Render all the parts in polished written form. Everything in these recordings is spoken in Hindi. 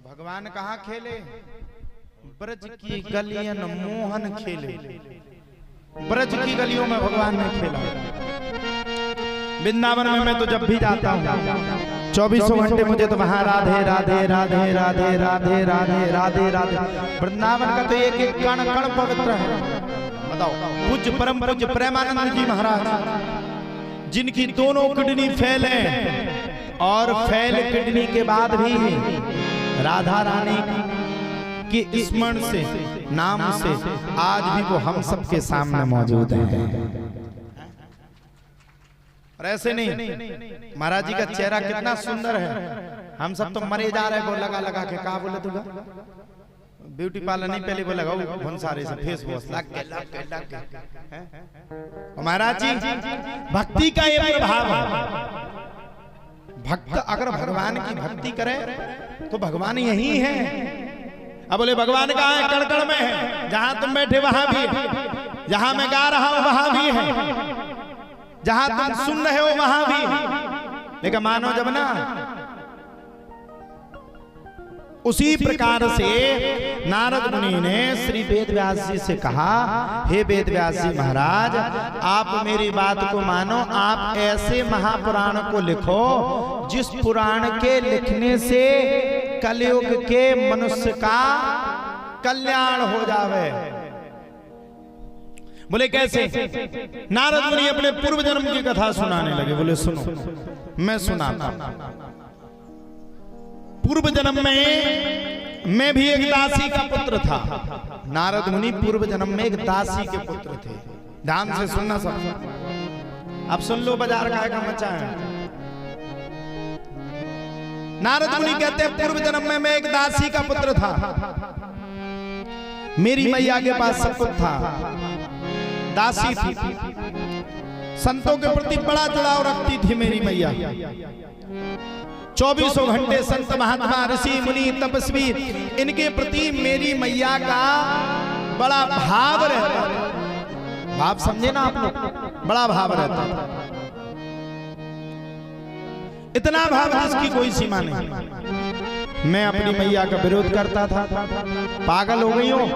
भगवान कहाँ खेले? ब्रज की गलियन मोहन खेले। ब्रज की गलियों में भगवान ने खेला। वृंदावन में मैं तो जब भी जाता हूँ 24 घंटे मुझे तो वहां राधे राधे राधे राधे राधे राधे राधे राधे। वृंदावन का तो एक एक कण कण पवित्र है। बताओ, पूज्य परम पूज्य प्रेमानंद जी महाराज जिनकी दोनों किडनी फेल है और फेल किडनी के बाद भी राधा रानी के स्मरण से नाम से आज भी वो हम सबके सामने मौजूद है। और ऐसे नहीं, महाराज जी का चेहरा कितना सुंदर है। हम सब तो मरे जा रहे हैं लगा लगा के। कहा बोले तुगा ब्यूटी पार्लर नहीं पहले बोला भंसारे से फेस वॉश लग के। महाराज जी भक्ति का ये प्रभाव है। भक्त अगर भगवान की भक्ति करे तो भगवान यही है। अब बोले भगवान कहाँ है? कण-कण में है। जहां तुम बैठे वहां भी है, जहां मैं गा रहा हूं वहां भी है, जहां तुम सुन रहे हो वहां भी है। लेकिन मानो जब ना उसी प्रकार से नारद मुनि ने श्री वेदव्यास जी से कहा, हे वेदव्यास जी महाराज आप मेरी बात को मानो। आप ऐसे महापुराण को लिखो जिस पुराण के लिखने से कलयुग के मनुष्य का कल्याण हो जावे। बोले कैसे? नारद मुनि अपने पूर्व जन्म की कथा सुनाने लगे। बोले सुनो, मैं सुनाता। पूर्व जन्म में मैं भी एक दासी का पुत्र था। नारद मुनि पूर्व जन्म में एक दासी के पुत्र थे। ध्यान से सुनना सब। अब सुन लो, बाजार का मचा है। नारद मुनि कहते हैं पूर्व जन्म में मैं एक दासी का पुत्र था। मेरी मैया के पास सब कुछ था। दासी थी, संतों के प्रति बड़ा जुड़ाव रखती थी मेरी मैया। 24 घंटे संत महात्मा ऋषि मुनि तपस्वी इनके प्रति मेरी मैया का बड़ा भाव रहता था। भाव समझे ना आप लोग? बड़ा भाव रहता था। इतना भाव जिसकी कोई सीमा नहीं। मैं अपनी मैया का विरोध करता था। पागल हो गई हूँ,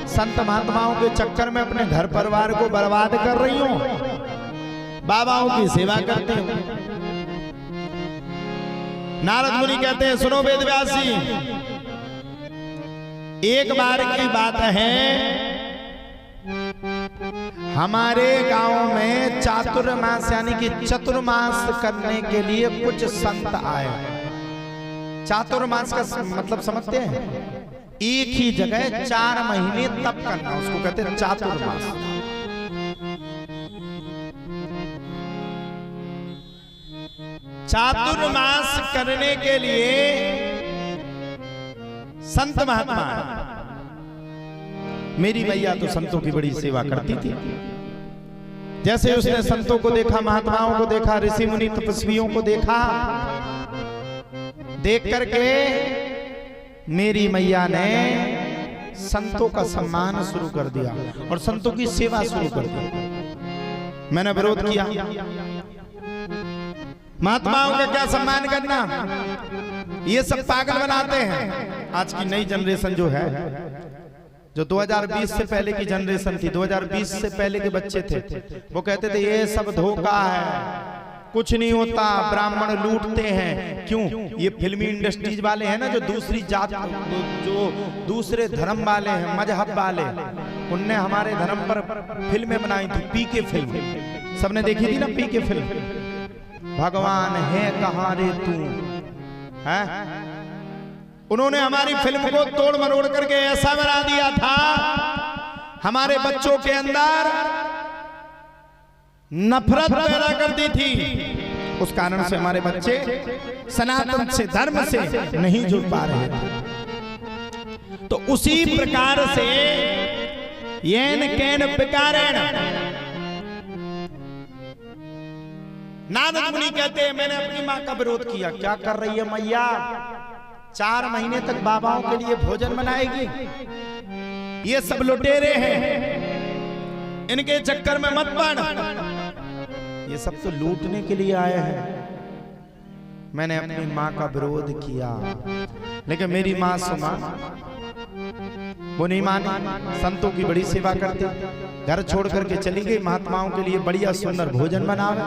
संत महात्माओं के चक्कर में अपने घर परिवार को बर्बाद कर रही हूँ, बाबाओं की सेवा करती हूँ। नारद मुनि कहते हैं सुनो वेदव्यास जी, एक बार की बात है हमारे गांव में चातुर्मास यानी कि चतुर्मास करने के लिए कुछ संत आए। चातुर्मास का मतलब समझते हैं? एक ही जगह 4 महीने तप करना, उसको कहते हैं चातुर्मास। चातुर्मास करने के लिए संत महात्मा, मेरी मैया तो संतों की बड़ी सेवा करती थी। जैसे उसने संतों को देखा, महात्माओं को देखा, ऋषि मुनि तपस्वियों को देखा, देख करके मेरी मैया ने संतों का सम्मान शुरू कर दिया और संतों की सेवा शुरू कर दी। मैंने विरोध किया। महात्माओं का क्या सम्मान करना? ये सब पागल बनाते हैं। आज की नई जनरेशन जो है, जो 2020 से पहले की जनरेशन थी, 2020 से पहले के बच्चे थे, वो कहते थे ये सब धोखा है, कुछ नहीं होता, ब्राह्मण लूटते हैं। क्यों? ये फिल्मी इंडस्ट्रीज वाले हैं ना, जो दूसरी जात, जो दूसरे धर्म वाले हैं, मजहब वाले, उनने हमारे धर्म पर फिल्में बनाई थी। पीके फिल्म सबने देखी थी ना, पीके फिल्म। भगवान है कहाँ रे तू है? उन्होंने हमारी फिल्म को तोड़ मरोड़ करके ऐसा बना दिया था, हमारे बच्चों के अंदर नफरत पैदा कर दी थी। उस कारण से हमारे बच्चे सनातन से, धर्म से नहीं जुड़ पा रहे थे। तो उसी प्रकार से येन केन विकारेण नारद मुनि कहते हैं मैंने अपनी मां का विरोध किया। क्या कर रही है मैया? 4 महीने तक बाबाओं के लिए भोजन बनाएगी? ये सब लुटेरे हैं, इनके चक्कर में मत पड़। ये सब तो लूटने के लिए आए हैं। मैंने अपनी मां का विरोध किया। लेकिन मेरी माँ सुमा वो नहीं मानी, संतों की बड़ी सेवा करती, घर छोड़ करके चली गई, महात्माओं के लिए बढ़िया सुंदर भोजन बनावे।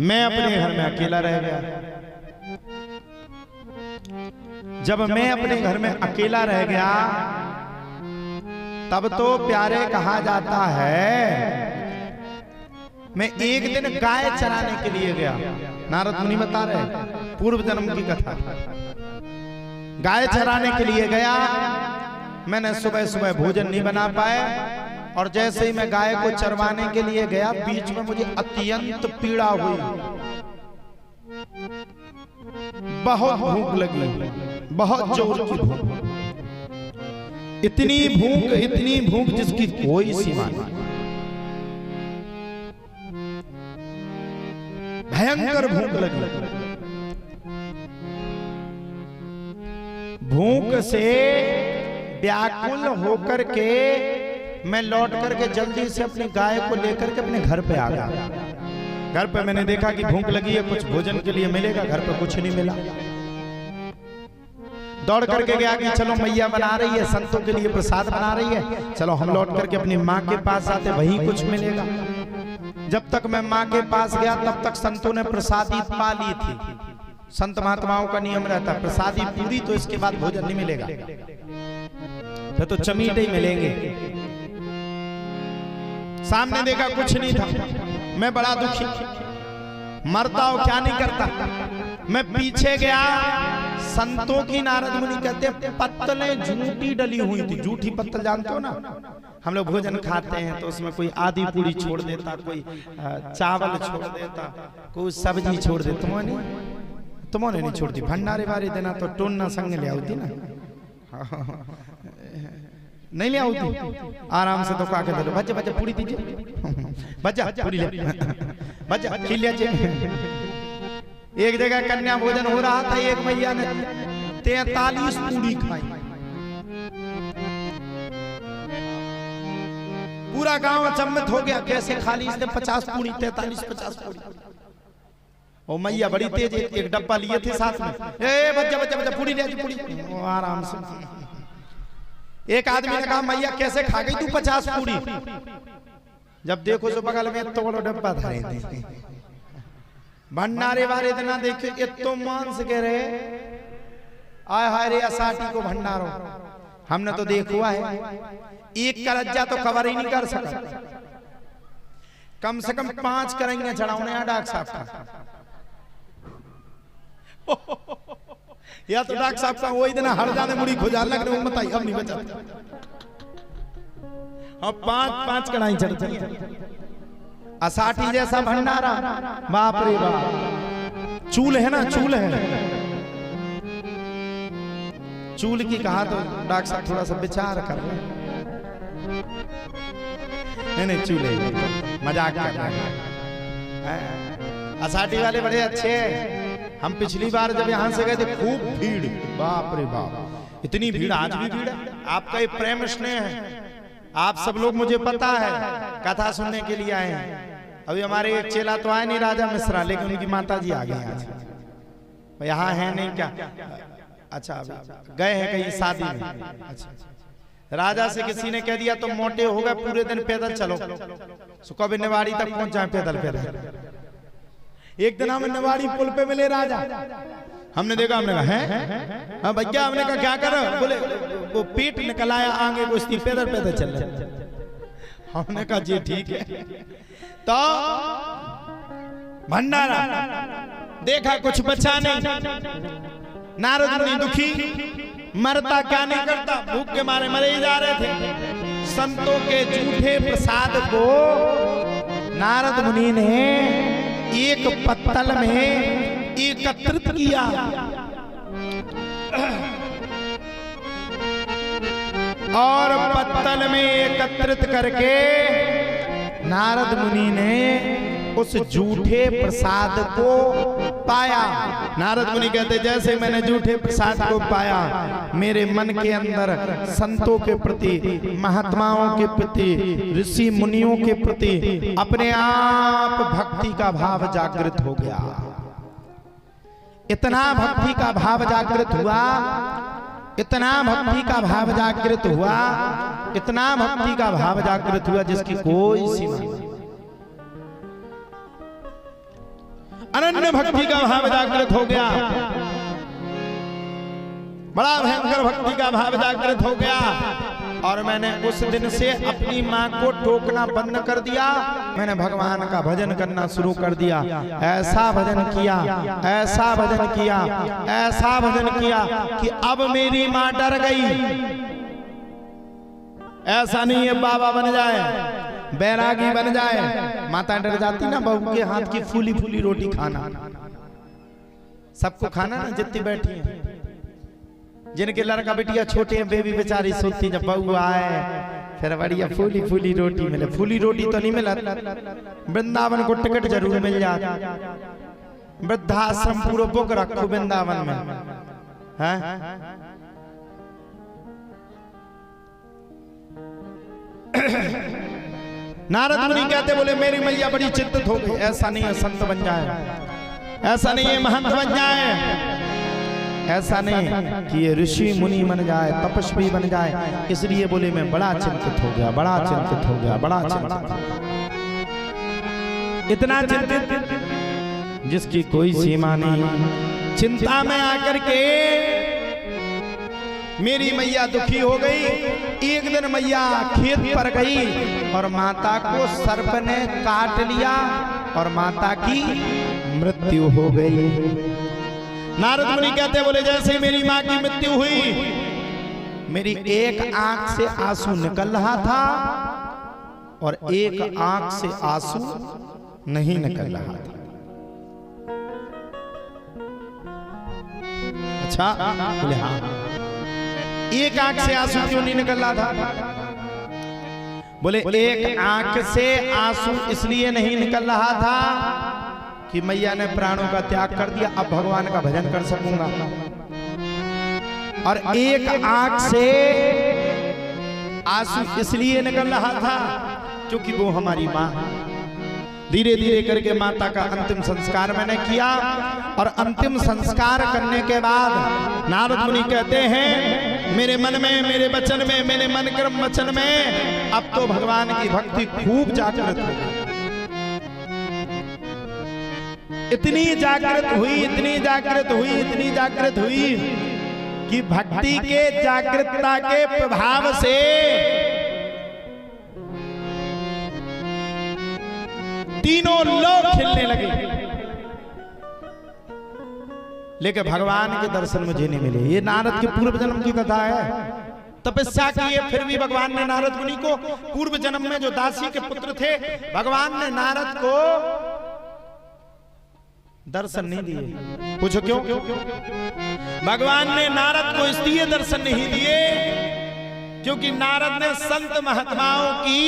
मैं अपने घर में अकेला रह गया। जब मैं अपने घर में अकेला रह गया तब तो प्यारे कहा जाता है, मैं एक दिन गाय चराने के लिए गया। नारद मुनि बता रहे पूर्व जन्म की कथा। गाय चराने के लिए गया, मैंने सुबह सुबह भोजन नहीं बना पाया, और जैसे ही मैं गाय को चरवाने के लिए गया, बीच में मुझे अत्यंत पीड़ा हुई, बहुत भूख लगी, बहुत जोर की भूख, इतनी भूख जिसकी कोई सीमा नहीं, भयंकर भूख लगी। भूख से व्याकुल होकर के मैं लौट करके जल्दी से अपनी गाय को लेकर के अपने घर पे आ गया। घर पे मैंने देखा कि भूख लगी है, कुछ भोजन के लिए मिलेगा, घर पे कुछ नहीं मिला। दौड़ करके गया कि चलो मैया बना रही है, संतों के लिए प्रसाद बना रही है, चलो हम लौट करके अपनी माँ के पास आते, वहीं कुछ मिलेगा। जब तक मैं माँ के पास गया तब तक संतों ने प्रसादी पा ली थी। संत महात्माओं का नियम रहता है, प्रसादी पूरी तो इसके बाद भोजन नहीं मिलेगा, फिर तो चमीटे ही मिलेंगे। सामने देखा कुछ नहीं था, मैं बड़ा दुखी, मरता हो क्या नहीं करता। मैं पीछे गया, संतों की, नारद मुनि कहते पत्तलें झूठी डली हुई थी। झूठी पत्तल जानते हो ना, हम लोग भोजन खाते हैं तो उसमें कोई आधी पूरी छोड़ देता, कोई चावल छोड़ देता, कोई सब्जी छोड़ देता। तुमने नहीं छोड़ती, भंडारे वारे देना तो टोना संग ले आती ना, नहीं ले आती, आराम से तो खा के दे, बच्चे बच्चे पूरी दीजिए, बच्चा पूरी ले, बच्चा खिल लीजिए। एक जगह कन्या भोजन हो रहा था, एक मैया ने 43 पूरी खाई। पूरा गांव अचंभित हो गया, कैसे खाली इसने 50 पूरी, 43-50 पूरी। ओ मैया बड़ी तेज, एक डब्बा लिए थे साथ में, ए बच्चा बच्चा बच्चा पूरी ले, पूरी आराम से। एक आदमी ने कहा मैया कैसे खा गई तू 50 पूरी? जब देखो तो बगल में तो बड़ा डब्बा धरे थे, भंडारे वाले इतना देखे इतो मांस के रहे, आय हाय रे असाटी को भंडारो। हमने तो देख हुआ है, एक करज्जा तो कवर ही नहीं कर सका, कम से कम 5 करेंगे चढ़ाने डॉक्टर साहब का। या तो डॉक्टर साहब का वो इतना हर जाने मुड़ी खुजा लग रहे, बताइए अब नहीं बचा। अब 5 कढ़ाई चढ़ती है, असाठी जैसा भंडारा, बाप रे बाप। चूल है ना, चूल है, चूल की कहा तो डॉक्टर साहब थोड़ा सा विचार कर रहे, नहीं चूल है, मजाक कर रहे हैं। असाठी वाले बड़े अच्छे हैं। हम पिछली बार जब यहाँ से गए थे खूब भीड़, बाप रे बाप, इतनी भीड़, आज भी भीड़ है। आपका एक प्रेम स्नेह है, आप सब लोग मुझे पता है कथा सुनने के लिए आए हैं। अभी हमारे एक चेला तो आए नहीं, राजा मिश्रा, लेकिन उनकी माता जी आ गई आज। यहाँ है नहीं क्या? अच्छा गए हैं कहीं शादी में। अच्छा राजा से किसी ने कह दिया तुम मोटे हो गए, पूरे दिन पैदल चलो, कभी निवाड़ी तक पहुंच जाए पैदल पैदल। एक दिन हमें निवाड़ी पुल पे मिले राजा, हमने देखा, हमने कहा है हाँ भैया, हमने कहा क्या कर रहे? बोले वो पेट निकल आया आगे को, इसकी पैदल पैदल चल रहे। हमने कहा जी ठीक है। तो भंडारा देखा, कुछ बचा नहीं। नारद मुनि दुखी, मरता क्या नहीं करता, भूख के मारे मरे ही जा रहे थे। संतों के झूठे प्रसाद को नारद मुनि ने एक पत्तल में एकत्रित किया, और पत्तल में एकत्रित करके नारद मुनि ने उस झूठे प्रसाद को पाया। नारद मुनि कहते जैसे मैंने झूठे प्रसाद को पाया, मेरे मन के अंदर संतों के प्रति, महात्माओं के प्रति, ऋषि मुनियों के प्रति अपने आप भक्ति का भाव जागृत हो गया। इतना भक्ति का भाव जागृत हुआ, इतना भक्ति का भाव जागृत हुआ, इतना भक्ति का भाव जागृत हुआ जिसकी कोई सीमा नहीं। अनन्य भक्ति का भाव जागृत हो गया, बड़ा भयंकर भक्ति का भाव जागृत हो गया। और मैंने उस दिन से अपनी माँ को टोकना बंद कर दिया, मैंने भगवान का भजन करना शुरू कर दिया। ऐसा भजन किया, ऐसा भजन किया, ऐसा भजन किया कि अब मेरी माँ डर गई। ऐसा नहीं है बाबा बन जाए, बैरागी बन जाए, माता डर जाती ना बहू के हाथ की फूली फूली रोटी खाना, सबको खाना ना जितनी बैठी है। जिनके लड़का बेटिया छोटे हैं, बेबी बेचारी सोती जब बहू आए फिर बढ़िया फूली फूली रोटी मिले। फूली रोटी तो नहीं मिला, वृंदावन को टिकट जरूर मिल जाता। वृद्धाश्रम पूरा बुक रखो वृंदावन में, है? नारद मुनि कहते बोले मेरी मैया बड़ी चिंतित हो गई। ऐसा नहीं है संत बन जाए, ऐसा नहीं है महंत बन जाए, ऐसा नहीं कि ये ऋषि मुनि बन जाए, तपस्वी बन जाए। इसलिए बोले मैं बड़ा चिंतित हो गया, बड़ा चिंतित हो गया, बड़ा चिंतित, इतना चिंतित जिसकी कोई सीमा नहीं। चिंता में आकर के मेरी मैया दुखी हो गई। एक दिन मैया खेत पर गई और माता को सर्प ने काट लिया और माता की मृत्यु हो गई। नारद मुनि कहते बोले जैसे ही मेरी माँ की मृत्यु हुई, मेरी एक आंख से आंसू निकल रहा था और एक आंख से आंसू नहीं निकल रहा था। अच्छा बोले हाँ, एक आंख से आंसू क्यों नहीं निकल रहा था? बोले एक आंख से आंसू इसलिए नहीं निकल रहा था कि मैया ने प्राणों का त्याग कर दिया, अब भगवान का भजन कर सकूंगा। और एक आंख से आंसू इसलिए निकल रहा था क्योंकि वो हमारी माँ। धीरे धीरे करके माता का अंतिम संस्कार मैंने किया और अंतिम संस्कार करने के बाद नारद मुनि कहते हैं मेरे मन में, मेरे वचन में, मेरे मन कर्म वचन में अब तो भगवान की भक्ति खूब जागृत हो गई। इतनी जागृत हुई, इतनी जागृत हुई, इतनी जागृत हुई कि भक्ति के जागृतता के प्रभाव से तीनों लोग खिलने लगे, लेकिन भगवान के दर्शन मुझे नहीं मिले। ये नारद के पूर्व जन्म की कथा है। तपस्या की है, फिर भी भगवान ने नारद मुनि को पूर्व जन्म में जो दासी के पुत्र थे, भगवान ने नारद को दर्शन नहीं दिए। पूछो क्यों? भगवान ने नारद को इसलिए दर्शन नहीं दिए क्योंकि नारद ने संत महात्माओं की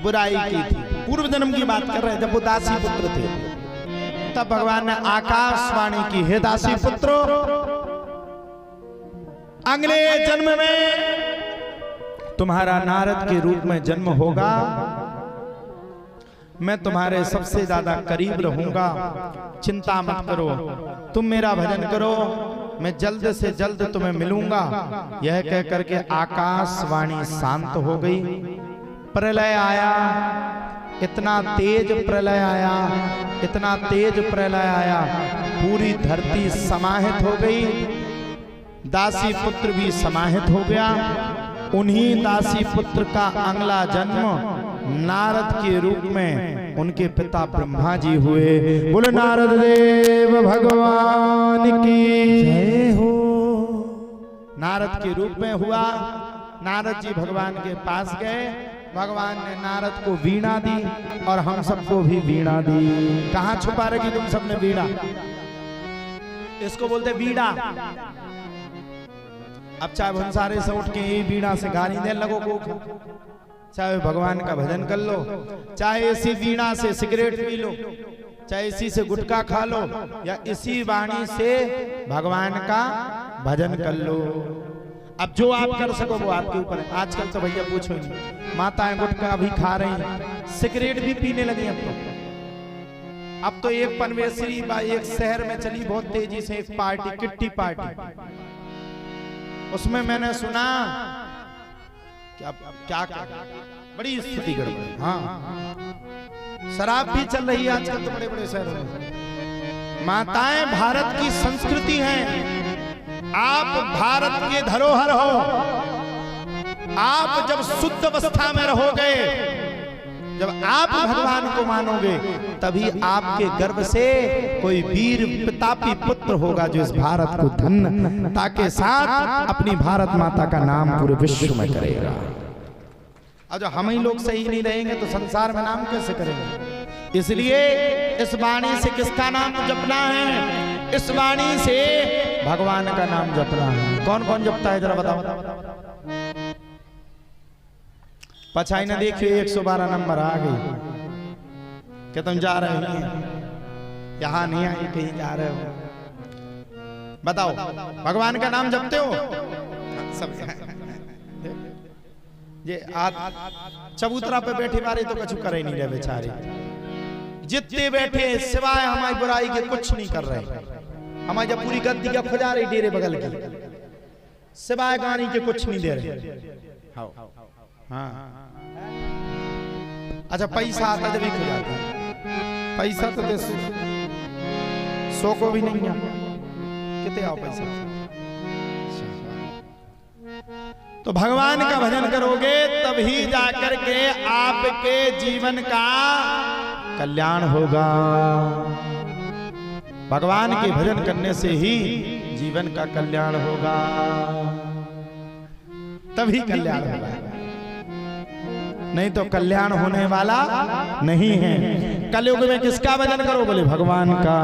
बुराई की थी। पूर्व जन्म की बात कर रहे हैं, जब वो दासी पुत्र थे तब भगवान ने आकाशवाणी की, हे दासी पुत्रो, अगले जन्म में तुम्हारा नारद के रूप में जन्म होगा, मैं तुम्हारे सबसे ज्यादा करीब रहूंगा, चिंता मत करो, तुम मेरा भजन करो, मैं जल्द से जल्द तुम्हें मिलूंगा। यह कह करके आकाशवाणी शांत हो गई। प्रलय आया, इतना तेज प्रलय आया, इतना तेज प्रलय आया, पूरी धरती समाहित हो गई, दासी पुत्र भी समाहित हो गया। उन्हीं दासी पुत्र का अगला जन्म नारद के रूप में उनके पिता ब्रह्मा जी हुए। बोले नारद देव भगवान की जय हो। नारद के रूप में हुआ। नारद जी भगवान के पास गए, भगवान ने नारद को वीणा दी और हम सबको भी वीणा दी। कहां छुपा रखी तुम सबने वीणा? इसको बोलते वीणा। अब चाहे भंसारे से उठ के ये वीणा से गाली देने लगो को, चाहे भगवान का भजन कर लो, चाहे इसी वीणा से सिगरेट पी लो, चाहे इसी से गुटखा खा लो, या इसी वाणी से भगवान का भजन कर लो। अब जो आप कर सको वो आपके ऊपर है। आजकल तो भैया पूछो नहीं, माताएं गुटखा भी खा रही, सिगरेट भी पीने लगी। अब तो अब तो एक पनवेसरी एक शहर में चली बहुत तेजी से एक पार्टी, किट्टी पार्टी। उसमें मैंने सुना क्या बड़ी स्थिति गड़बड़। हाँ, शराब भी चल रही है आजकल तो बड़े बड़े शहरों में। माताएं भारत की संस्कृति हैं, आप भारत के धरोहर हो। आप जब शुद्ध अवस्था में रहोगे, जब आप भगवान को मानोगे, तभी आपके गर्भ से कोई वीर प्रतापी पुत्र होगा जो इस भारत को धन्यता के साथ अपनी भारत माता का नाम पूरे विश्व में करेगा। और जो हम ही लोग सही नहीं रहेंगे तो संसार में नाम कैसे करेंगे? इसलिए इस वाणी से किसका नाम जपना है? इस वाणी से भगवान का नाम जपना है। कौन कौन जपता है जरा बताओ। पछाई न देखिए 112 नंबर आ गई। क्या तुम जा रहे हो? यहाँ नहीं आई, कहीं जा रहे हो? बताओ, भगवान का नाम जपते हो? सब ये चबूतरा पे बैठे बारे तो कुछ करे नहीं रहे बेचारे। जितने बैठे सिवाय हमारी बुराई के कुछ नहीं कर रहे। हमारी जब पूरी गद्दी का खुजा रही डेरे बगल की, सिवाय गानी के कुछ नहीं दे रहे। हाँ, अच्छा पैसा आता जब भी खुजाता है। पैसा तो दे 100 को भी नहीं है। कितने आओ पैसा? तो भगवान का भजन करोगे तभी जाकर के आपके जीवन का कल्याण होगा। भगवान के भजन करने से ही जीवन का कल्याण होगा, तभी कल्याण होगा, नहीं तो कल्याण होने वाला नहीं है। कलयुग में किसका भजन करो? बोले भगवान का।